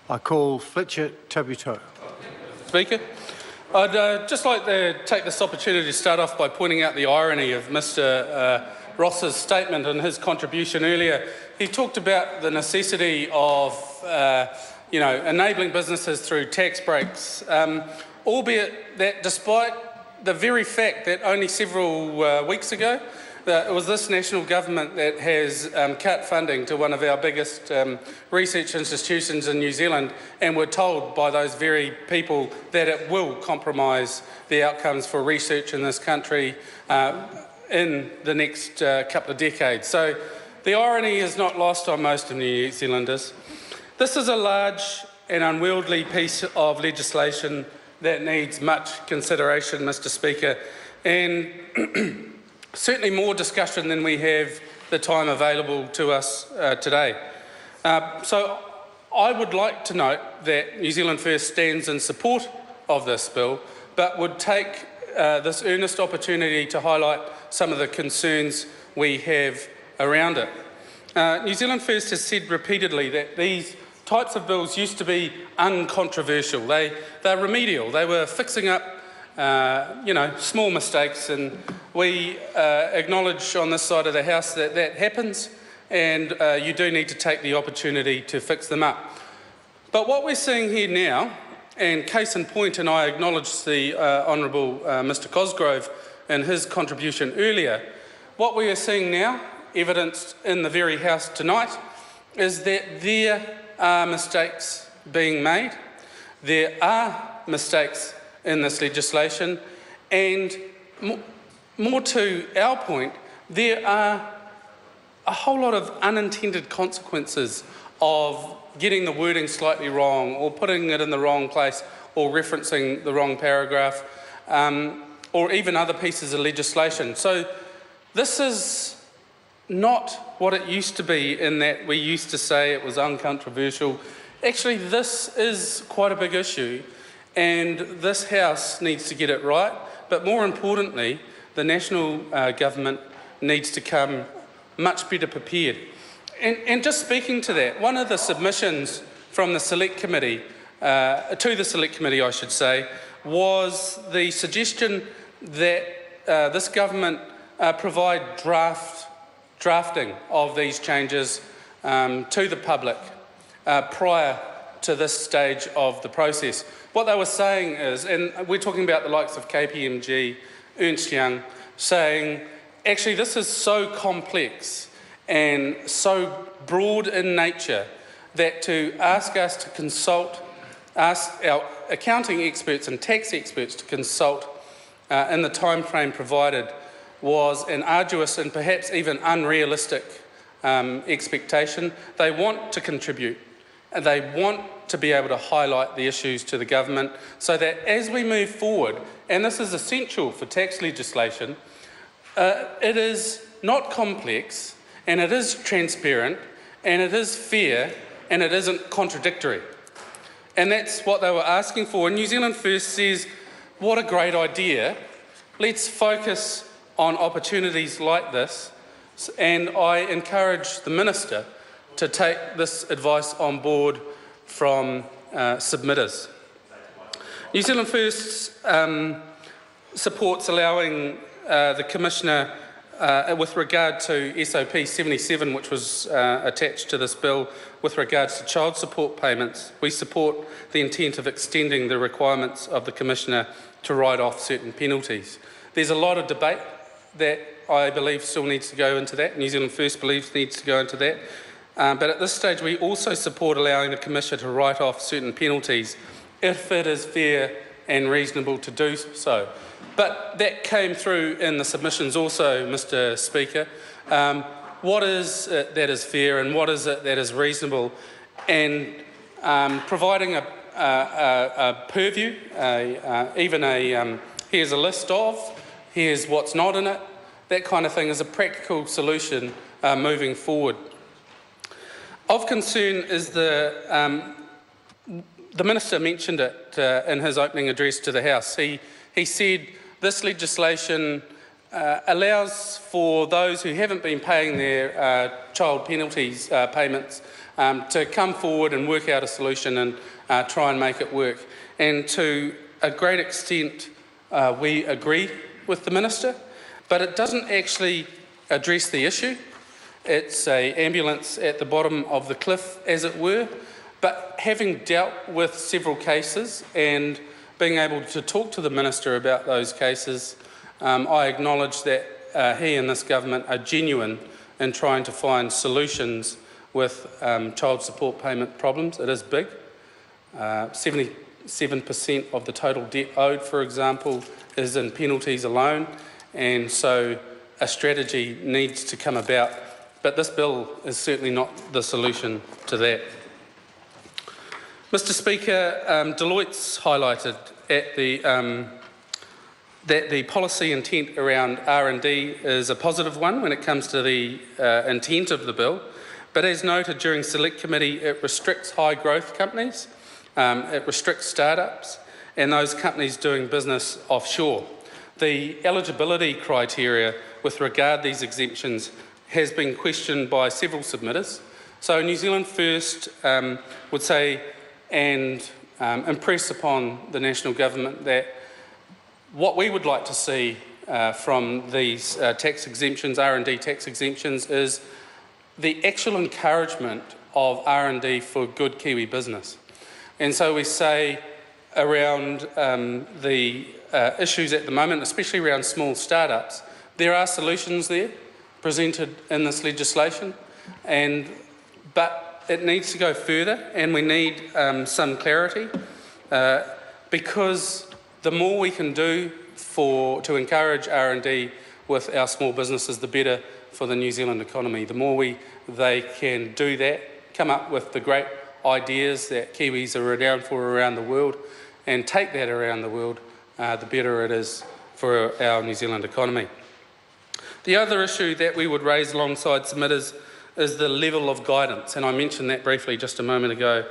I call Fletcher Tabuto. Speaker, I'd just like to take this opportunity to start off by pointing out the irony of Mr Ross's statement and his contribution earlier. He talked about the necessity of enabling businesses through tax breaks, albeit that despite the very fact that only several weeks ago it was this national government that has cut funding to one of our biggest research institutions in New Zealand, and we're told by those very people that it will compromise the outcomes for research in this country in the next couple of decades. So the irony is not lost on most of New Zealanders. This is a large and unwieldy piece of legislation that needs much consideration, Mr Speaker, and certainly more discussion than we have the time available to us today. So I would like to note that New Zealand First stands in support of this bill, but would take this earnest opportunity to highlight some of the concerns we have around it. New Zealand First has said repeatedly that these types of bills used to be uncontroversial. They're remedial. They were fixing up small mistakes, and we acknowledge on this side of the House that that happens, and you do need to take the opportunity to fix them up. But what we're seeing here now, and case in point, and I acknowledge the Honourable Mr Cosgrove and his contribution earlier, what we are seeing now, evidenced in the very House tonight, is that there are mistakes being made. There are mistakes in this legislation, and more to our point, there are a whole lot of unintended consequences of getting the wording slightly wrong, or putting it in the wrong place, or referencing the wrong paragraph, or even other pieces of legislation. So this is not what it used to be, in that we used to say it was uncontroversial. Actually, this is quite a big issue, and this House needs to get it right, but more importantly, the national government needs to come much better prepared. And just speaking to that, one of the submissions from the Select Committee, to the Select Committee I should say, was the suggestion that this government provide drafting of these changes to the public prior to this stage of the process. What they were saying is, and we're talking about the likes of KPMG, Ernst Young, saying, actually this is so complex and so broad in nature that to ask us to consult, ask our accounting experts and tax experts to consult in the time frame provided was an arduous and perhaps even unrealistic expectation. They want to contribute, and they want to be able to highlight the issues to the government, so that as we move forward, and this is essential for tax legislation, it is not complex, and it is transparent, and it is fair, and it isn't contradictory. And that's what they were asking for. And New Zealand First says, what a great idea. Let's focus on opportunities like this, and I encourage the Minister to take this advice on board from submitters. New Zealand First supports allowing the Commissioner, with regard to SOP 77, which was attached to this bill, with regards to child support payments. We support the intent of extending the requirements of the Commissioner to write off certain penalties. There's a lot of debate that I believe still needs to go into that. New Zealand First believes needs to go into that. But at this stage, we also support allowing the Commissioner to write off certain penalties if it is fair and reasonable to do so. But that came through in the submissions also, Mr Speaker. What is it that is fair, and what is it that is reasonable? And providing a purview, here's a list of, here's what's not in it, that kind of thing is a practical solution moving forward. Of concern is the Minister mentioned it in his opening address to the House. He said this legislation allows for those who haven't been paying their child penalties payments to come forward and work out a solution and try and make it work. And to a great extent, we agree with the Minister, but it doesn't actually address the issue. It's an ambulance at the bottom of the cliff, as it were. But having dealt with several cases and being able to talk to the Minister about those cases, I acknowledge that he and this government are genuine in trying to find solutions with child support payment problems. It is big. 77% of the total debt owed, for example, is in penalties alone, and so a strategy needs to come about. But this bill is certainly not the solution to that. Mr. Speaker, Deloitte's highlighted that the policy intent around R&D is a positive one when it comes to the intent of the bill, but as noted during Select Committee, it restricts high growth companies, it restricts startups and those companies doing business offshore. The eligibility criteria with regard to these exemptions has been questioned by several submitters. So New Zealand First would say and impress upon the National Government that what we would like to see from these tax exemptions, R&D tax exemptions, is the actual encouragement of R&D for good Kiwi business. And so we say around the issues at the moment, especially around small startups, there are solutions there presented in this legislation, but it needs to go further, and we need some clarity because the more we can do to encourage R&D with our small businesses, the better for the New Zealand economy. The more they can do that, come up with the great ideas that Kiwis are renowned for around the world, and take that around the world, the better it is for our New Zealand economy. The other issue that we would raise alongside submitters is the level of guidance, and I mentioned that briefly just a moment ago,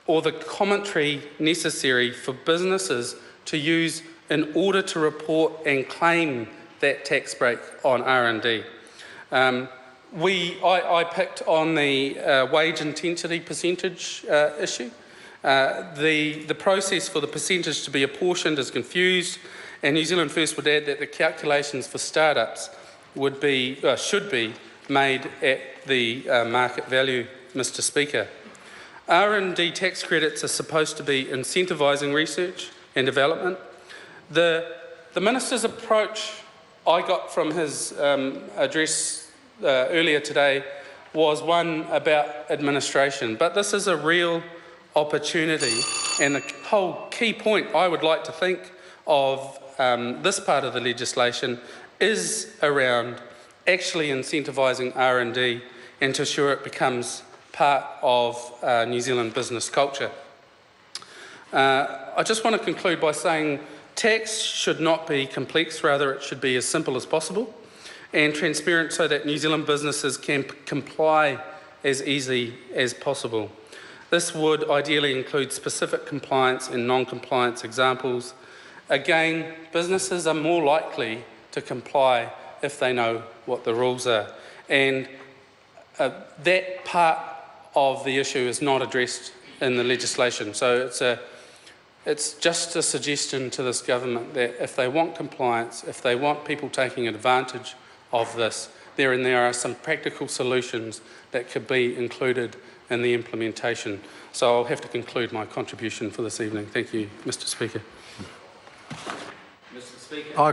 or the commentary necessary for businesses to use in order to report and claim that tax break on R&D. I picked on the wage intensity percentage issue. The process for the percentage to be apportioned is confused, and New Zealand First would add that the calculations for startups should be made at the market value, Mr. Speaker. R&D tax credits are supposed to be incentivising research and development. The Minister's approach I got from his address earlier today was one about administration, but this is a real opportunity, and the whole key point I would like to think of this part of the legislation is around actually incentivising R&D and to ensure it becomes part of New Zealand business culture. I just want to conclude by saying tax should not be complex, rather it should be as simple as possible and transparent so that New Zealand businesses can comply as easily as possible. This would ideally include specific compliance and non-compliance examples. Again, businesses are more likely to comply if they know what the rules are. And that part of the issue is not addressed in the legislation. So it's just a suggestion to this government that if they want compliance, if they want people taking advantage of this, there are some practical solutions that could be included in the implementation. So I'll have to conclude my contribution for this evening. Thank you, Mr. Speaker. I call